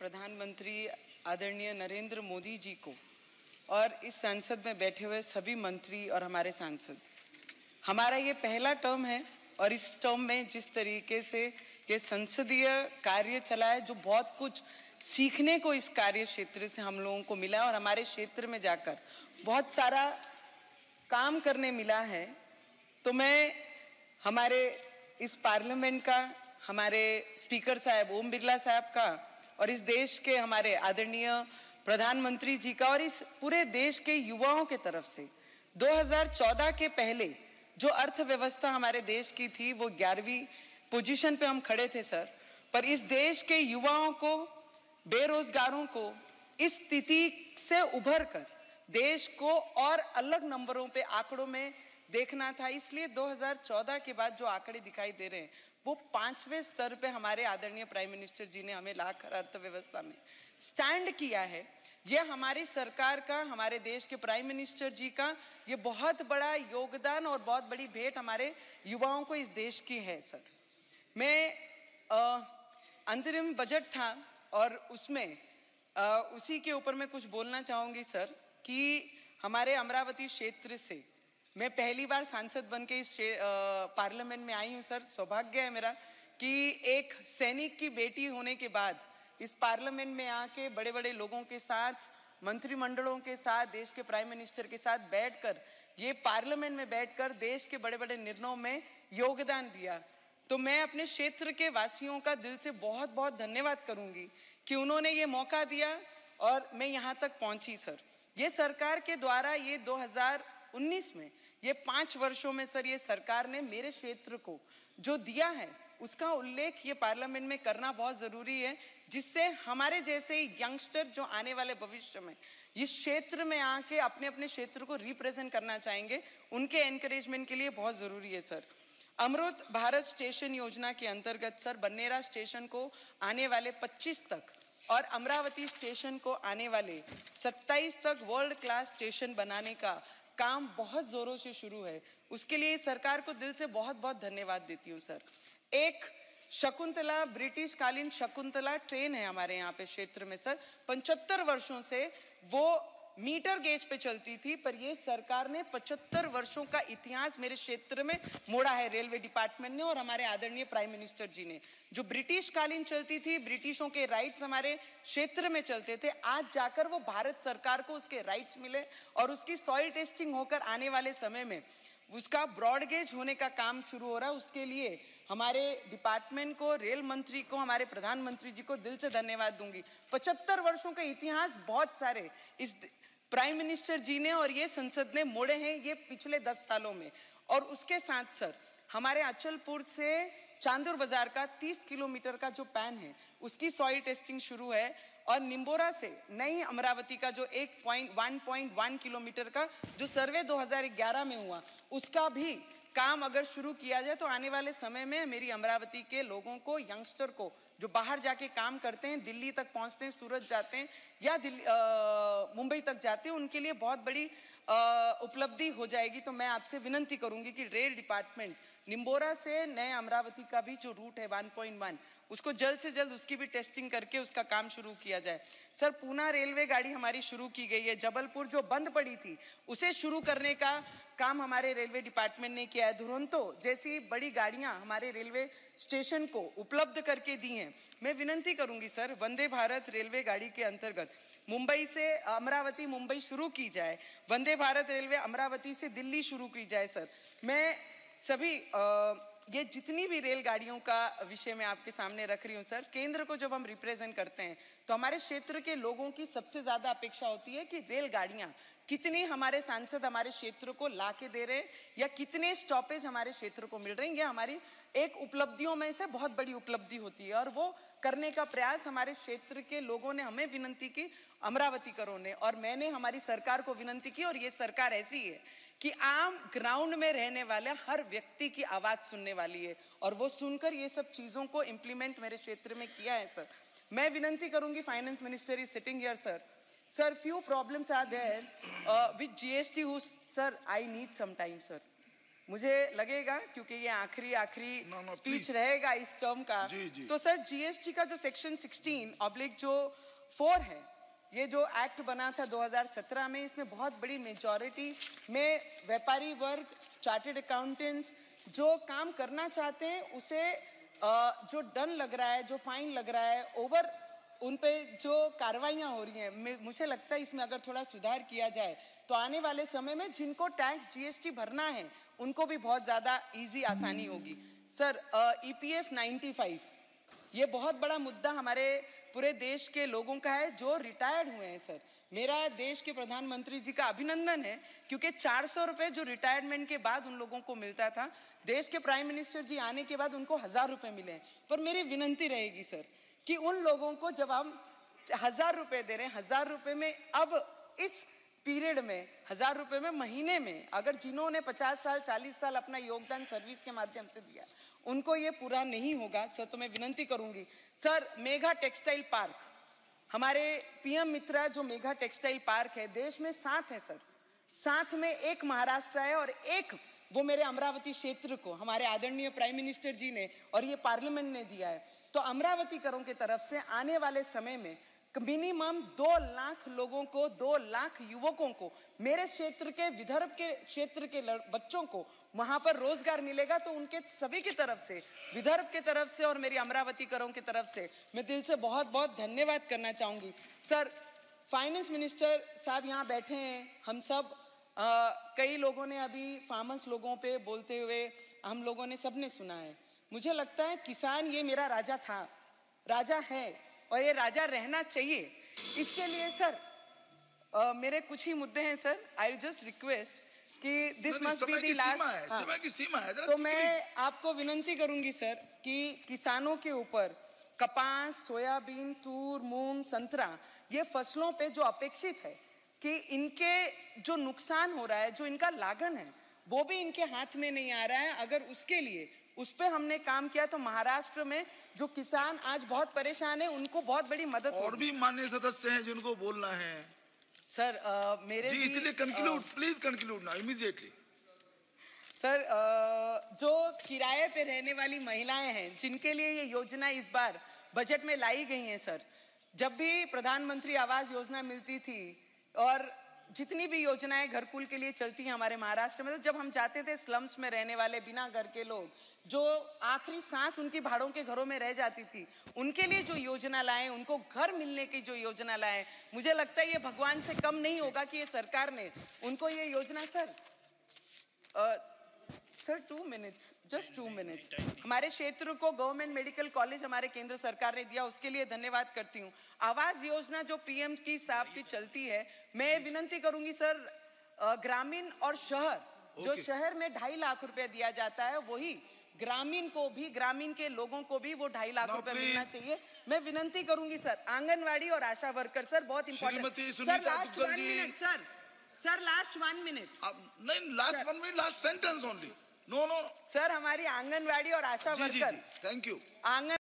प्रधानमंत्री आदरणीय नरेंद्र मोदी जी को और इस संसद में बैठे हुए सभी मंत्री और हमारे सांसद, हमारा ये पहला टर्म है और इस टर्म में जिस तरीके से ये संसदीय कार्य चला है, जो बहुत कुछ सीखने को इस कार्य क्षेत्र से हम लोगों को मिला और हमारे क्षेत्र में जाकर बहुत सारा काम करने मिला है। तो मैं हमारे इस पार्लियामेंट का, हमारे स्पीकर साहब ओम बिरला साहब का और इस देश के हमारे आदरणीय प्रधानमंत्री जी का और इस पूरे देश के युवाओं के तरफ से 2014 के पहले जो अर्थव्यवस्था हमारे देश की थी वो 11वीं पोजीशन पे हम खड़े थे सर। पर इस देश के युवाओं को, बेरोजगारों को इस स्थिति से उभर कर देश को और अलग नंबरों पे, आंकड़ों में देखना था। इसलिए 2014 के बाद जो आंकड़े दिखाई दे रहे हैं वो 5वें स्तर पे हमारे आदरणीय प्राइम मिनिस्टर जी ने हमें लाकर अर्थव्यवस्था में स्टैंड किया है। ये हमारी सरकार का, हमारे देश के प्राइम मिनिस्टर जी का ये बहुत बड़ा योगदान और बहुत बड़ी भेंट हमारे युवाओं को इस देश की है सर। मैं अंतरिम बजट था और उसमें उसी के ऊपर मैं कुछ बोलना चाहूँगी सर कि हमारे अमरावती क्षेत्र से मैं पहली बार सांसद बन के इस पार्लियामेंट में आई हूँ सर। सौभाग्य है मेरा कि एक सैनिक की बेटी होने के बाद इस पार्लियामेंट में आके बड़े बड़े लोगों के साथ, मंत्रिमंडलों के साथ, देश के प्राइम मिनिस्टर के साथ बैठकर, ये पार्लियामेंट में बैठकर देश के बड़े बड़े निर्णयों में योगदान दिया। तो मैं अपने क्षेत्र के वासियों का दिल से बहुत बहुत धन्यवाद करूंगी कि उन्होंने ये मौका दिया और मैं यहाँ तक पहुँची सर। ये सरकार के द्वारा ये 2019 में ये 5 वर्षों में सर ये सरकार ने मेरे क्षेत्र को जो दिया है उसका उल्लेख ये पार्लियामेंट में करना बहुत ज़रूरी है, जिससे हमारे जैसे यंगस्टर जो आने वाले भविष्य में इस क्षेत्र में आके अपने अपने क्षेत्र को रिप्रेजेंट करना चाहेंगे, उनके एनकरेजमेंट के लिए बहुत ज़रूरी है सर। अमृत भारत स्टेशन योजना के अंतर्गत सर बन्नेरा स्टेशन को आने वाले 25 तक और अमरावती स्टेशन को आने वाले 27 तक वर्ल्ड क्लास स्टेशन बनाने का काम बहुत ज़ोरों से शुरू है। उसके लिए सरकार को दिल से बहुत बहुत धन्यवाद देती हूँ सर। एक शकुंतला, ब्रिटिश कालीन शकुंतला ट्रेन है हमारे यहाँ पे क्षेत्र में सर। 75 वर्षों से वो मीटर गेज पे चलती थी, पर ये सरकार ने 75 वर्षों का इतिहास मेरे क्षेत्र में मोड़ा है, रेलवे डिपार्टमेंट ने और हमारे आदरणीय प्राइम मिनिस्टर जी ने। जो ब्रिटिश कालीन चलती थी, ब्रिटिशों के राइट्स हमारे क्षेत्र में चलते थे, आज जाकर वो भारत सरकार को उसके राइट्स मिले और उसकी सॉइल टेस्टिंग होकर आने वाले समय में उसका ब्रॉड गेज होने का काम शुरू हो रहा है। उसके लिए हमारे डिपार्टमेंट को, रेल मंत्री को, हमारे प्रधानमंत्री जी को दिल से धन्यवाद दूंगी। 75 वर्षों का इतिहास बहुत सारे इस प्राइम मिनिस्टर जी ने और ये संसद ने मोड़े हैं ये पिछले 10 सालों में। और उसके साथ सर हमारे अचलपुर से चांदूर बाजार का 30 किलोमीटर का जो पैन है उसकी सॉइल टेस्टिंग शुरू है और निम्बोरा से नई अमरावती का जो 1.1 किलोमीटर का जो सर्वे 2011 में हुआ उसका भी काम अगर शुरू किया जाए तो आने वाले समय में मेरी अमरावती के लोगों को, यंगस्टर को जो बाहर जाके काम करते हैं, दिल्ली तक पहुंचते हैं, सूरत जाते हैं या मुंबई तक जाते हैं, उनके लिए बहुत बड़ी उपलब्धि हो जाएगी। तो मैं आपसे विनंती करूंगी कि रेल डिपार्टमेंट निम्बोरा से नए अमरावती का भी जो रूट है 1.1 उसको जल्द से जल्द उसकी भी टेस्टिंग करके उसका काम शुरू किया जाए। सर पूना रेलवे गाड़ी हमारी शुरू की गई है, जबलपुर जो बंद पड़ी थी उसे शुरू करने का काम हमारे रेलवे डिपार्टमेंट ने किया है। दुरंतो जैसी बड़ी गाड़ियां हमारे रेलवे स्टेशन को उपलब्ध करके दी हैं। मैं विनंती करूंगी सर वंदे भारत रेलवे गाड़ी के अंतर्गत मुंबई से अमरावती, मुंबई शुरू की जाए, वंदे भारत रेलवे अमरावती से दिल्ली शुरू की जाए। सर मैं सभी ये जितनी भी रेलगाड़ियों का विषय मैं आपके सामने रख रही हूँ सर। केंद्र को जब हम रिप्रेजेंट करते हैं तो हमारे क्षेत्र के लोगों की सबसे ज़्यादा अपेक्षा होती है कि रेलगाड़ियाँ कितनी हमारे सांसद हमारे क्षेत्र को ला के दे रहे हैं या कितने स्टॉपेज हमारे क्षेत्र को मिल रहे हैं। ये हमारी एक उपलब्धियों में से बहुत बड़ी उपलब्धि होती है और वो करने का प्रयास हमारे क्षेत्र के लोगों ने हमें विनंती की, अमरावती करों ने, और मैंने हमारी सरकार को विनंती की। और ये सरकार ऐसी है कि आम ग्राउंड में रहने वाले हर व्यक्ति की आवाज़ सुनने वाली है और वो सुनकर ये सब चीज़ों को इम्प्लीमेंट मेरे क्षेत्र में किया है सर। मैं विनंती करूंगी, finance minister is sitting here sir. Sir, few problems are there with GST. Sir, I need some time, sir. मुझे लगेगा क्योंकि ये आखिरी स्पीच रहेगा इस टर्म का, तो सर जीएसटी का जो सेक्शन 16/4 है, ये जो एक्ट बना था 2017 में, इसमें बहुत बड़ी मेजॉरिटी में व्यापारी वर्ग, चार्टेड अकाउंटेंट्स जो काम करना चाहते हैं उसे जो दंड लग रहा है, जो फाइन लग रहा है, ओवर उन पे जो कार्रवाइयाँ हो रही हैं, मुझे लगता है इसमें अगर थोड़ा सुधार किया जाए तो आने वाले समय में जिनको टैक्स जीएसटी भरना है उनको भी बहुत ज़्यादा इजी आसानी होगी। सर ईपीएफ 95 ये बहुत बड़ा मुद्दा हमारे पूरे देश के लोगों का है जो रिटायर्ड हुए हैं। सर मेरा देश के प्रधानमंत्री जी का अभिनंदन है क्योंकि 400 रुपये जो रिटायरमेंट के बाद उन लोगों को मिलता था, देश के प्राइम मिनिस्टर जी आने के बाद उनको 1000 रुपये मिले। पर मेरी विनंती रहेगी सर कि उन लोगों को जब हम 1000 रुपये दे रहे हैं, 1000 रुपये में अब इस पीरियड में 1000 रुपये में महीने में अगर जिन्होंने 50 साल 40 साल अपना योगदान सर्विस के माध्यम से दिया उनको ये पूरा नहीं होगा। सर तो मैं विनंती करूंगी सर, मेगा टेक्सटाइल पार्क, हमारे पीएम मित्रा जो मेगा टेक्सटाइल पार्क है देश में 7 है सर, 7 में एक महाराष्ट्र है और एक वो मेरे अमरावती क्षेत्र को हमारे आदरणीय प्राइम मिनिस्टर जी ने और ये पार्लियामेंट ने दिया है। तो अमरावती करों की तरफ से आने वाले समय में मिनिमम 2 लाख लोगों को, 2 लाख युवकों को, मेरे क्षेत्र के विदर्भ के क्षेत्र के बच्चों को वहां पर रोजगार मिलेगा। तो उनके सभी की तरफ से, विदर्भ के तरफ से और मेरी अमरावती करों की तरफ से मैं दिल से बहुत बहुत धन्यवाद करना चाहूंगी। सर फाइनेंस मिनिस्टर साहब यहाँ बैठे हैं, हम सब कई लोगों ने अभी फार्मर्स लोगों पे बोलते हुए हम लोगों ने सबने सुना है। मुझे लगता है किसान ये मेरा राजा था, राजा है और ये राजा रहना चाहिए। इसके लिए सर मेरे कुछ ही मुद्दे हैं सर, आई जस्ट रिक्वेस्ट कि this must be the last. समय की सीमा है। तो मैं आपको विनंती करूंगी सर कि किसानों के ऊपर कपास, सोयाबीन, तूर, मूंग, संतरा ये फसलों पे जो अपेक्षित है कि इनके जो नुकसान हो रहा है, जो इनका लागन है वो भी इनके हाथ में नहीं आ रहा है। अगर उसके लिए उस पे हमने काम किया तो महाराष्ट्र में जो किसान आज बहुत परेशान है उनको बहुत बड़ी मदद और भी माननीय सदस्य हैं जिनको बोलना है सर। मेरे जी इसलिए conclude, please conclude now immediately. Sir जो किराए पे रहने वाली महिलाएं हैं जिनके लिए ये योजना इस बार बजट में लाई गई है सर, जब भी प्रधानमंत्री आवास योजना मिलती थी और जितनी भी योजनाएं घरकुल के लिए चलती हैं हमारे महाराष्ट्र में, तो जब हम जाते थे स्लम्स में रहने वाले बिना घर के लोग जो आखिरी सांस उनकी भाड़ों के घरों में रह जाती थी, उनके लिए जो योजना लाए, उनको घर मिलने की जो योजना लाए, मुझे लगता है ये भगवान से कम नहीं होगा कि ये सरकार ने उनको ये योजना सर 2 मिनट्स, जस्ट 2 मिनट्स, हमारे क्षेत्र को गवर्नमेंट मेडिकल कॉलेज हमारे केंद्र सरकार ने दिया, उसके लिए धन्यवाद करती हूँ। आवास योजना जो पीएम की साहब की चलती है, मैं विनंती करूंगी सर ग्रामीण और शहर, जो शहर में 2.5 लाख रुपए दिया जाता है वही ग्रामीण को भी, ग्रामीण के लोगों को भी वो 2.5 लाख रुपए मिलना चाहिए। मैं विनंती करूंगी सर आंगनवाड़ी और आशा वर्कर सर बहुत important sir, last 1 minute sir last 1 minute नहीं, last 1 minute, last sentence only. No sir हमारी आंगनवाड़ी और आशा वर्कर, थैंक यू, आंगन